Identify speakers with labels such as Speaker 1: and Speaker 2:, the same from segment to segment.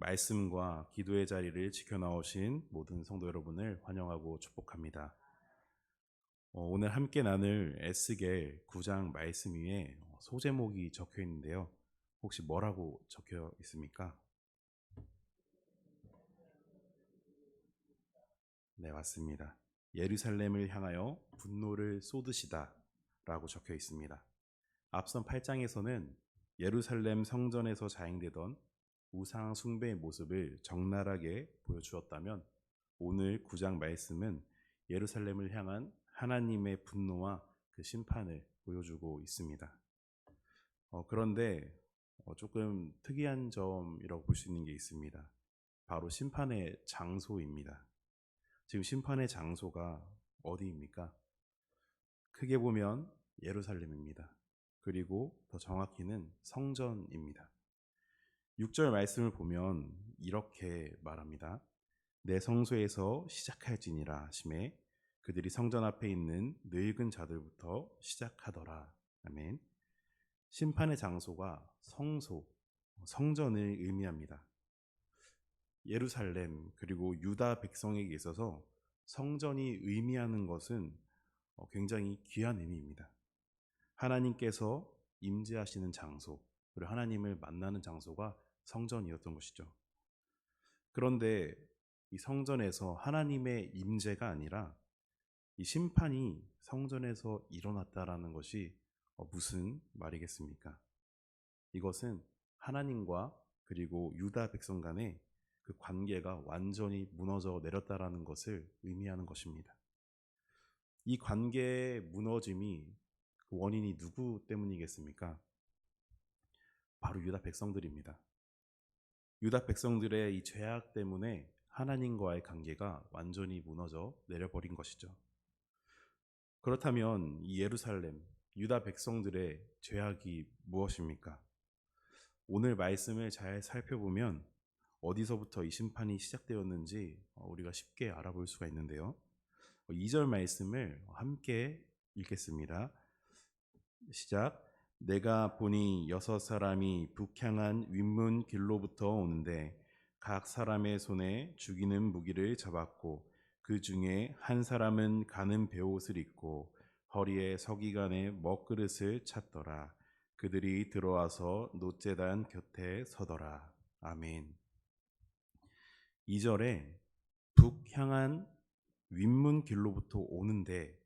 Speaker 1: 말씀과 기도의 자리를 지켜나오신 모든 성도 여러분을 환영하고 축복합니다. 오늘 함께 나눌 에스겔 9장 말씀 위에 소제목이 적혀 있는데요. 혹시 뭐라고 적혀 있습니까? 네, 맞습니다. 예루살렘을 향하여 분노를 쏟으시다 라고 적혀 있습니다. 앞선 8장에서는 예루살렘 성전에서 자행되던 우상 숭배의 모습을 적나라하게 보여주었다면, 오늘 9장 말씀은 예루살렘을 향한 하나님의 분노와 그 심판을 보여주고 있습니다. 그런데 조금 특이한 점이라고 볼 수 있는 게 있습니다. 바로 심판의 장소입니다. 지금 심판의 장소가 어디입니까? 크게 보면 예루살렘입니다. 그리고 더 정확히는 성전입니다. 6절 말씀을 보면 이렇게 말합니다. 내 성소에서 시작할지니라 하시매 그들이 성전 앞에 있는 늙은 자들부터 시작하더라. 아멘. 심판의 장소가 성소, 성전을 의미합니다. 예루살렘 그리고 유다 백성에게 있어서 성전이 의미하는 것은 굉장히 귀한 의미입니다. 하나님께서 임재하시는 장소, 그리고 하나님을 만나는 장소가 성전이었던 것이죠. 그런데 이 성전에서 하나님의 임재가 아니라 이 심판이 성전에서 일어났다라는 것이 무슨 말이겠습니까? 이것은 하나님과 그리고 유다 백성 간의 그 관계가 완전히 무너져 내렸다라는 것을 의미하는 것입니다. 이 관계의 무너짐이 그 원인이 누구 때문이겠습니까? 바로 유다 백성들입니다. 유다 백성들의 이 죄악 때문에 하나님과의 관계가 완전히 무너져 내려버린 것이죠. 그렇다면 이 예루살렘, 유다 백성들의 죄악이 무엇입니까? 오늘 말씀을 잘 살펴보면 어디서부터 이 심판이 시작되었는지 우리가 쉽게 알아볼 수가 있는데요. 2절 말씀을 함께 읽겠습니다. 시작. 내가 보니 6사람이 북향한 윗문 길로부터 오는데 각 사람의 손에 죽이는 무기를 잡았고 그 중에 한 사람은 가는 베옷을 입고 허리에 서기관의 먹그릇을 찼더라. 그들이 들어와서 놋제단 곁에 서더라. 아멘. 2절에 북향한 윗문 길로부터 오는데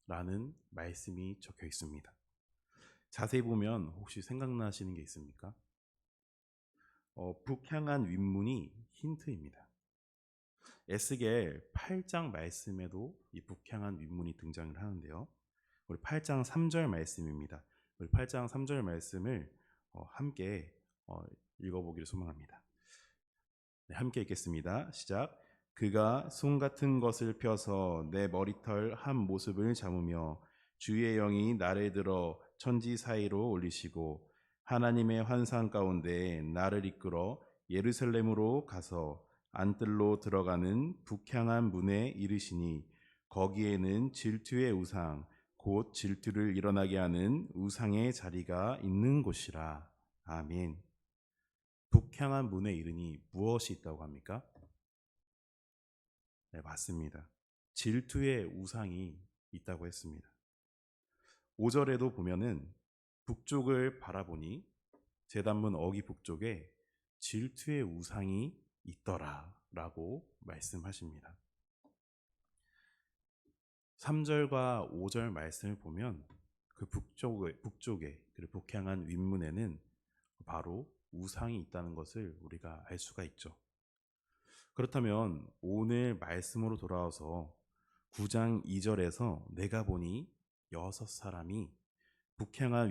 Speaker 1: 라는 말씀이 적혀 있습니다. 자세히 보면 혹시 생각나시는 게 있습니까? 북향한 윗문이 힌트입니다. 에스겔 8장 말씀에도 이 북향한 윗문이 등장을 하는데요. 우리 8장 3절 말씀입니다. 우리 8장 3절 말씀을 함께 읽어보기를 소망합니다. 네, 함께 읽겠습니다. 시작. 그가 숭 같은 것을 펴서 내 머리털 한 모습을 잡으며 주의 영이 나를 들어 천지 사이로 올리시고 하나님의 환상 가운데 나를 이끌어 예루살렘으로 가서 안뜰로 들어가는 북향한 문에 이르시니 거기에는 질투의 우상 곧 질투를 일어나게 하는 우상의 자리가 있는 곳이라. 아멘. 북향한 문에 이르니 무엇이 있다고 합니까? 네, 맞습니다. 질투의 우상이 있다고 했습니다. 5절에도 보면은 북쪽을 바라보니 제단문 어기 북쪽에 질투의 우상이 있더라 라고 말씀하십니다. 3절과 5절 말씀을 보면 그 북쪽에 그리고 북향한 윗문에는 바로 우상이 있다는 것을 우리가 알 수가 있죠. 그렇다면 오늘 말씀으로 돌아와서 9장 2절에서 내가 보니 6사람이 북향한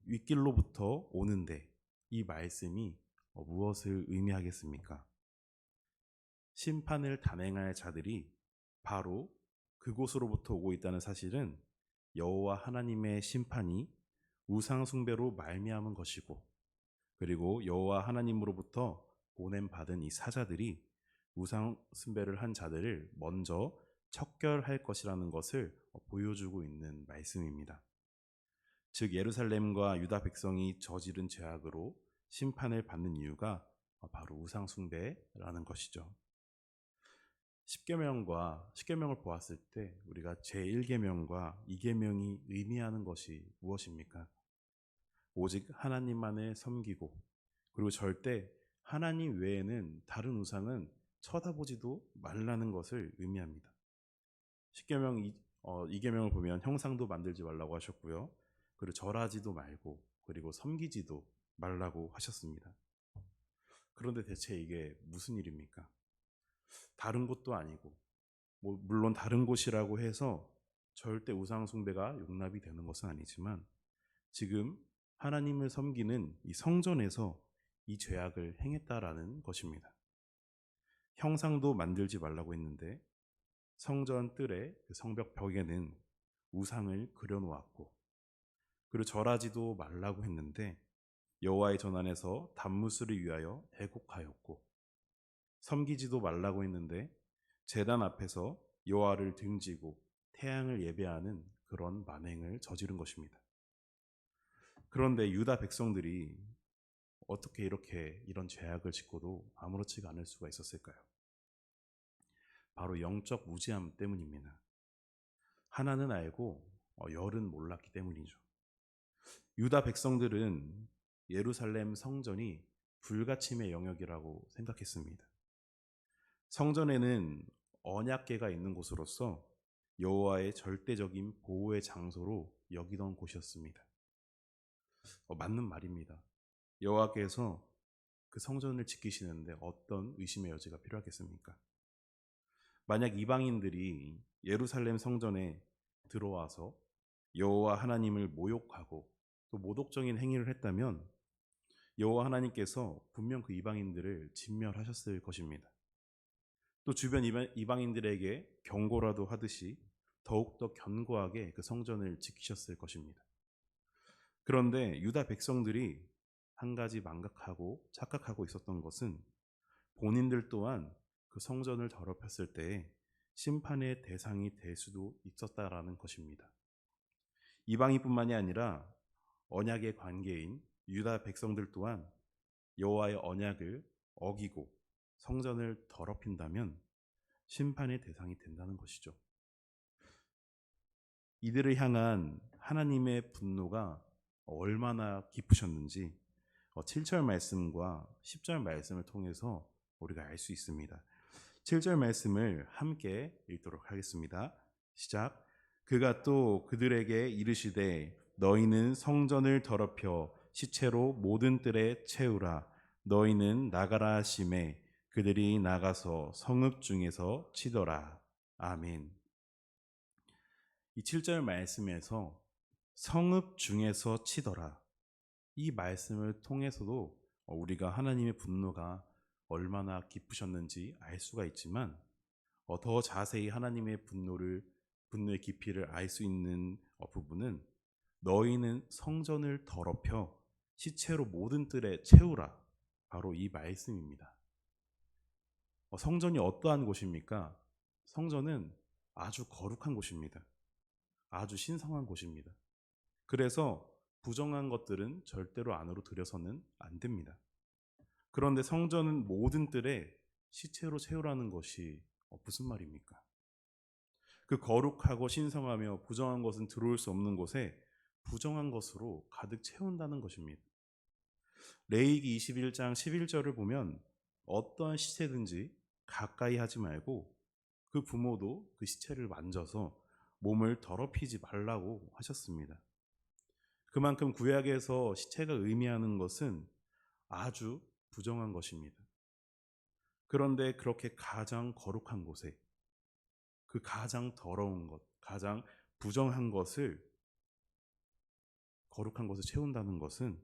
Speaker 1: 윗길로부터 오는데 이 말씀이 무엇을 의미하겠습니까? 심판을 단행할 자들이 바로 그곳으로부터 오고 있다는 사실은 여호와 하나님의 심판이 우상 숭배로 말미암은 것이고, 그리고 여호와 하나님으로부터 보냄받은 이 사자들이 우상 숭배를 한 자들을 먼저 척결할 것이라는 것을 보여주고 있는 말씀입니다. 즉 예루살렘과 유다 백성이 저지른 죄악으로 심판을 받는 이유가 바로 우상 숭배라는 것이죠. 십계명을 보았을 때 우리가 제1계명과 2계명이 의미하는 것이 무엇입니까? 오직 하나님만을 섬기고, 그리고 절대 하나님 외에는 다른 우상은 쳐다보지도 말라는 것을 의미합니다. 십계명 2계명을 보면 형상도 만들지 말라고 하셨고요. 그리고 절하지도 말고, 그리고 섬기지도 말라고 하셨습니다. 그런데 대체 이게 무슨 일입니까? 다른 곳도 아니고, 물론 다른 곳이라고 해서 절대 우상 숭배가 용납이 되는 것은 아니지만, 지금 하나님을 섬기는 이 성전에서 이 죄악을 행했다라는 것입니다. 형상도 만들지 말라고 했는데 성전 뜰에 그 성벽 벽에는 우상을 그려놓았고, 그리고 절하지도 말라고 했는데 여호와의 전안에서 단무스를 위하여 애곡하였고, 섬기지도 말라고 했는데 제단 앞에서 여호와를 등지고 태양을 예배하는 그런 만행을 저지른 것입니다. 그런데 유다 백성들이 어떻게 이런 죄악을 짓고도 아무렇지가 않을 수가 있었을까요? 바로 영적 무지함 때문입니다. 하나는 알고 열은 몰랐기 때문이죠. 유다 백성들은 예루살렘 성전이 불가침의 영역이라고 생각했습니다. 성전에는 언약궤가 있는 곳으로서 여호와의 절대적인 보호의 장소로 여기던 곳이었습니다. 맞는 말입니다. 여호와께서 그 성전을 지키시는데 어떤 의심의 여지가 필요하겠습니까? 만약 이방인들이 예루살렘 성전에 들어와서 여호와 하나님을 모욕하고 또 모독적인 행위를 했다면 여호와 하나님께서 분명 그 이방인들을 진멸하셨을 것입니다. 또 주변 이방인들에게 경고라도 하듯이 더욱더 견고하게 그 성전을 지키셨을 것입니다. 그런데 유다 백성들이 한 가지 망각하고 착각하고 있었던 것은 본인들 또한 그 성전을 더럽혔을 때 심판의 대상이 될 수도 있었다라는 것입니다. 이방인뿐만이 아니라 언약의 관계인 유다 백성들 또한 여호와의 언약을 어기고 성전을 더럽힌다면 심판의 대상이 된다는 것이죠. 이들을 향한 하나님의 분노가 얼마나 깊으셨는지 7절 말씀과 10절 말씀을 통해서 우리가 알 수 있습니다. 7절 말씀을 함께 읽도록 하겠습니다. 시작. 그가 또 그들에게 이르시되 너희는 성전을 더럽혀 시체로 모든 뜰에 채우라. 너희는 나가라 하시매 그들이 나가서 성읍 중에서 치더라. 아멘. 이 7절 말씀에서 성읍 중에서 치더라, 이 말씀을 통해서도 우리가 하나님의 분노가 얼마나 깊으셨는지 알 수가 있지만, 더 자세히 하나님의 분노의 깊이를 알 수 있는 부분은 너희는 성전을 더럽혀 시체로 모든 뜰에 채우라, 바로 이 말씀입니다. 성전이 어떠한 곳입니까? 성전은 아주 거룩한 곳입니다. 아주 신성한 곳입니다. 그래서 부정한 것들은 절대로 안으로 들여서는 안 됩니다. 그런데 성전은 모든 뜰에 시체로 채우라는 것이 무슨 말입니까? 그 거룩하고 신성하며 부정한 것은 들어올 수 없는 곳에 부정한 것으로 가득 채운다는 것입니다. 레위기 21장 11절을 보면 어떠한 시체든지 가까이 하지 말고 그 부모도 그 시체를 만져서 몸을 더럽히지 말라고 하셨습니다. 그만큼 구약에서 시체가 의미하는 것은 아주 부정한 것입니다. 그런데 그렇게 가장 거룩한 곳에 그 가장 더러운 것, 가장 부정한 것을, 거룩한 것을 채운다는 것은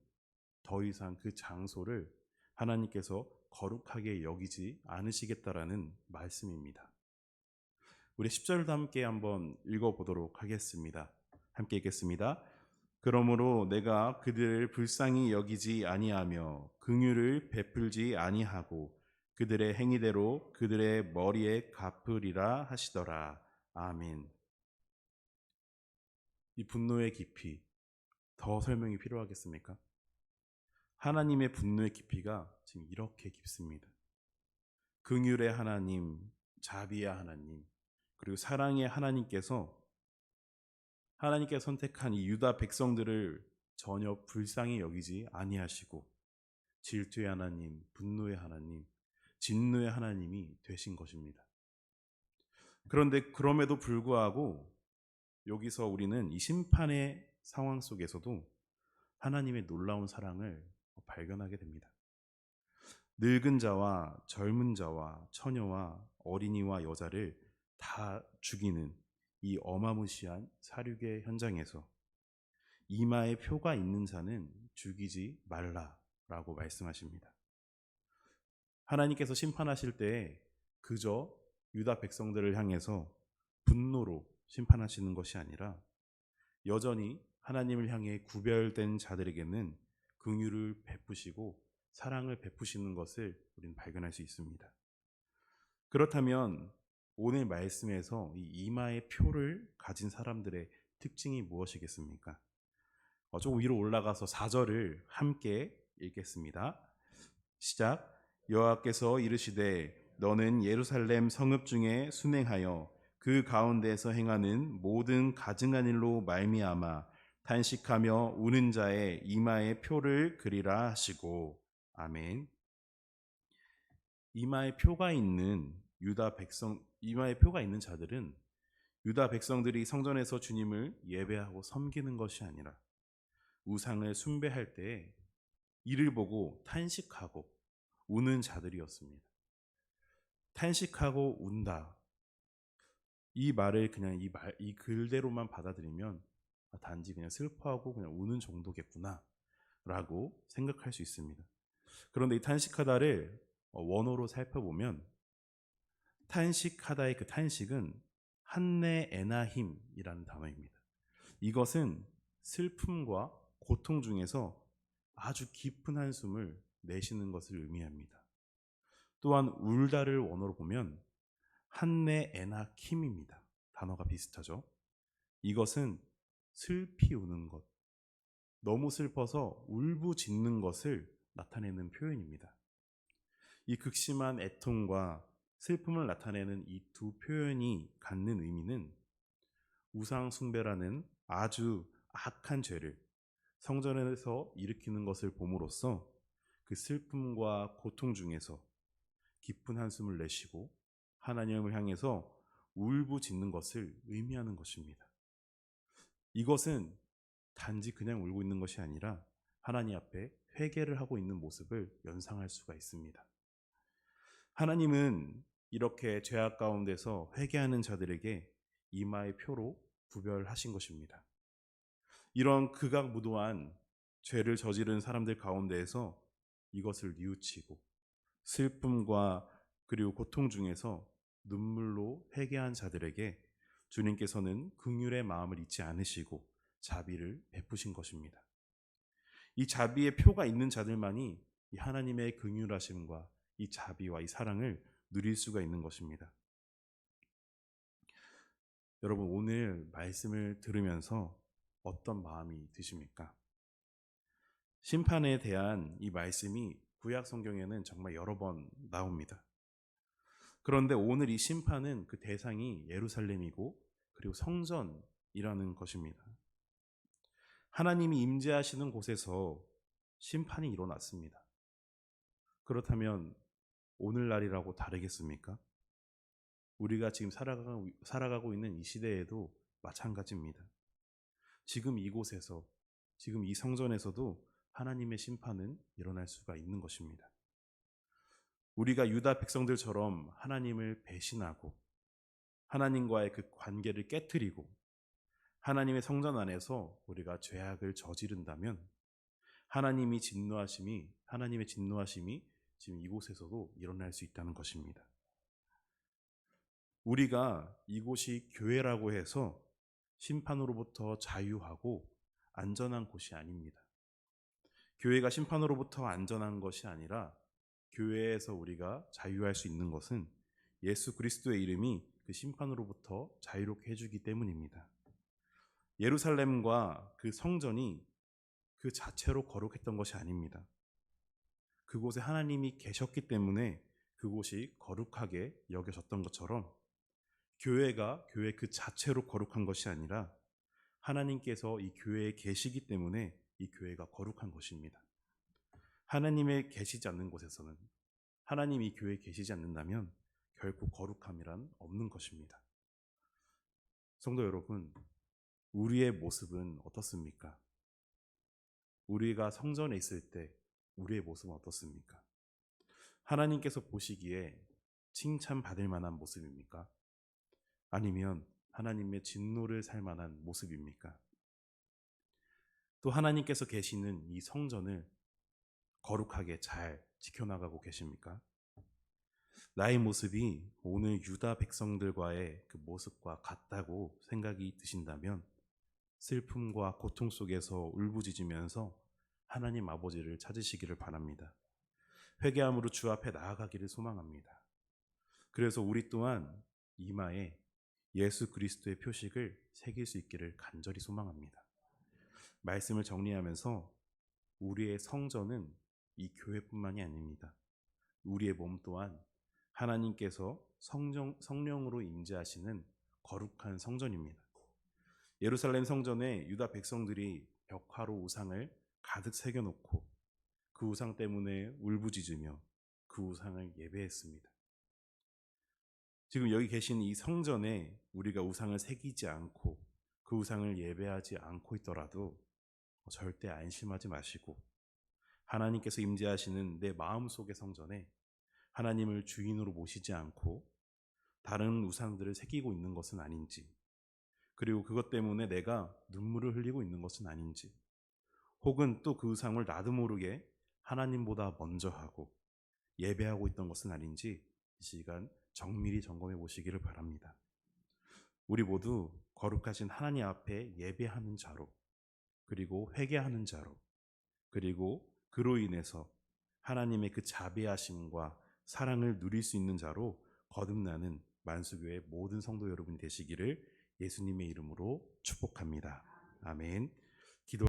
Speaker 1: 더 이상 그 장소를 하나님께서 거룩하게 여기지 않으시겠다라는 말씀입니다. 우리 10절도 함께 한번 읽어보도록 하겠습니다. 함께 읽겠습니다. 그러므로 내가 그들을 불쌍히 여기지 아니하며 긍휼을 베풀지 아니하고 그들의 행위대로 그들의 머리에 갚으리라 하시더라. 아멘. 이 분노의 깊이 더 설명이 필요하겠습니까? 하나님의 분노의 깊이가 지금 이렇게 깊습니다. 긍휼의 하나님, 자비의 하나님, 그리고 사랑의 하나님께서 선택한 이 유다 백성들을 전혀 불쌍히 여기지 아니하시고 질투의 하나님, 분노의 하나님, 진노의 하나님이 되신 것입니다. 그런데 그럼에도 불구하고 여기서 우리는 이 심판의 상황 속에서도 하나님의 놀라운 사랑을 발견하게 됩니다. 늙은 자와 젊은 자와 처녀와 어린이와 여자를 다 죽이는 이 어마무시한 살육의 현장에서 이마에 표가 있는 자는 죽이지 말라라고 말씀하십니다. 하나님께서 심판하실 때 그저 유다 백성들을 향해서 분노로 심판하시는 것이 아니라 여전히 하나님을 향해 구별된 자들에게는 긍휼을 베푸시고 사랑을 베푸시는 것을 우리는 발견할 수 있습니다. 그렇다면 오늘 말씀에서 이 이마의 표를 가진 사람들의 특징이 무엇이겠습니까? 조금 위로 올라가서 4절을 함께 읽겠습니다. 시작. 여호와께서 이르시되 너는 예루살렘 성읍 중에 순행하여 그 가운데에서 행하는 모든 가증한 일로 말미암아 탄식하며 우는 자의 이마의 표를 그리라 하시고. 아멘. 이마에 표가 있는 이마에 표가 있는 자들은 유다 백성들이 성전에서 주님을 예배하고 섬기는 것이 아니라 우상을 숭배할 때 이를 보고 탄식하고 우는 자들이었습니다. 탄식하고 운다. 이 말을 그냥 이 글대로만 받아들이면 단지 그냥 슬퍼하고 그냥 우는 정도겠구나 라고 생각할 수 있습니다. 그런데 이 탄식하다를 원어로 살펴보면 탄식하다의 그 탄식은 한네 에나힘이라는 단어입니다. 이것은 슬픔과 고통 중에서 아주 깊은 한숨을 내쉬는 것을 의미합니다. 또한 울다를 원어로 보면 한네 에나킴입니다. 단어가 비슷하죠. 이것은 슬피 우는 것, 너무 슬퍼서 울부짖는 것을 나타내는 표현입니다. 이 극심한 애통과 슬픔을 나타내는 이 두 표현이 갖는 의미는 우상 숭배라는 아주 악한 죄를 성전에서 일으키는 것을 봄으로써 그 슬픔과 고통 중에서 깊은 한숨을 내쉬고 하나님을 향해서 울부짖는 것을 의미하는 것입니다. 이것은 단지 그냥 울고 있는 것이 아니라 하나님 앞에 회개를 하고 있는 모습을 연상할 수가 있습니다. 하나님은 이렇게 죄악 가운데서 회개하는 자들에게 이마의 표로 구별하신 것입니다. 이런 극악무도한 죄를 저지른 사람들 가운데에서 이것을 뉘우치고 슬픔과 그리고 고통 중에서 눈물로 회개한 자들에게 주님께서는 긍휼의 마음을 잊지 않으시고 자비를 베푸신 것입니다. 이 자비의 표가 있는 자들만이 이 하나님의 긍휼하심과 이 자비와 이 사랑을 누릴 수가 있는 것입니다. 여러분, 오늘 말씀을 들으면서 어떤 마음이 드십니까? 심판에 대한 이 말씀이 구약 성경에는 정말 여러 번 나옵니다. 그런데 오늘 이 심판은 그 대상이 예루살렘이고 그리고 성전이라는 것입니다. 하나님이 임재하시는 곳에서 심판이 일어났습니다. 그렇다면 오늘날이라고 다르겠습니까? 우리가 지금 살아가고 있는 이 시대에도 마찬가지입니다. 지금 이곳에서, 지금 이 성전에서도 하나님의 심판은 일어날 수가 있는 것입니다. 우리가 유다 백성들처럼 하나님을 배신하고 하나님과의 그 관계를 깨트리고 하나님의 성전 안에서 우리가 죄악을 저지른다면 하나님의 진노하심이 지금 이곳에서도 일어날 수 있다는 것입니다. 우리가 이곳이 교회라고 해서 심판으로부터 자유하고 안전한 곳이 아닙니다. 교회가 심판으로부터 안전한 것이 아니라 교회에서 우리가 자유할 수 있는 것은 예수 그리스도의 이름이 그 심판으로부터 자유롭게 해주기 때문입니다. 예루살렘과 그 성전이 그 자체로 거룩했던 것이 아닙니다. 그곳에 하나님이 계셨기 때문에 그곳이 거룩하게 여겨졌던 것처럼 교회가 교회 그 자체로 거룩한 것이 아니라 하나님께서 이 교회에 계시기 때문에 이 교회가 거룩한 것입니다. 하나님의 계시지 않는 곳에서는, 하나님이 이 교회에 계시지 않는다면 결코 거룩함이란 없는 것입니다. 성도 여러분, 우리의 모습은 어떻습니까? 우리가 성전에 있을 때 우리의 모습은 어떻습니까? 하나님께서 보시기에 칭찬받을 만한 모습입니까? 아니면 하나님의 진노를 살 만한 모습입니까? 또 하나님께서 계시는 이 성전을 거룩하게 잘 지켜나가고 계십니까? 나의 모습이 오늘 유다 백성들과의 그 모습과 같다고 생각이 드신다면 슬픔과 고통 속에서 울부짖으면서 하나님 아버지를 찾으시기를 바랍니다. 회개함으로 주 앞에 나아가기를 소망합니다. 그래서 우리 또한 이마에 예수 그리스도의 표식을 새길 수 있기를 간절히 소망합니다. 말씀을 정리하면서 우리의 성전은 이 교회뿐만이 아닙니다. 우리의 몸 또한 하나님께서 성령으로 임재하시는 거룩한 성전입니다. 예루살렘 성전에 유다 백성들이 벽화로 우상을 가득 새겨놓고 그 우상 때문에 울부짖으며 그 우상을 예배했습니다. 지금 여기 계신 이 성전에 우리가 우상을 새기지 않고 그 우상을 예배하지 않고 있더라도 절대 안심하지 마시고 하나님께서 임재하시는 내 마음속의 성전에 하나님을 주인으로 모시지 않고 다른 우상들을 새기고 있는 것은 아닌지, 그리고 그것 때문에 내가 눈물을 흘리고 있는 것은 아닌지, 혹은 또 그 우상을 나도 모르게 하나님보다 먼저 하고 예배하고 있던 것은 아닌지 이 시간 정밀히 점검해 보시기를 바랍니다. 우리 모두 거룩하신 하나님 앞에 예배하는 자로, 그리고 회개하는 자로, 그리고 그로 인해서 하나님의 그 자비하심과 사랑을 누릴 수 있는 자로 거듭나는 만수교회 모든 성도 여러분 되시기를 예수님의 이름으로 축복합니다. 아멘.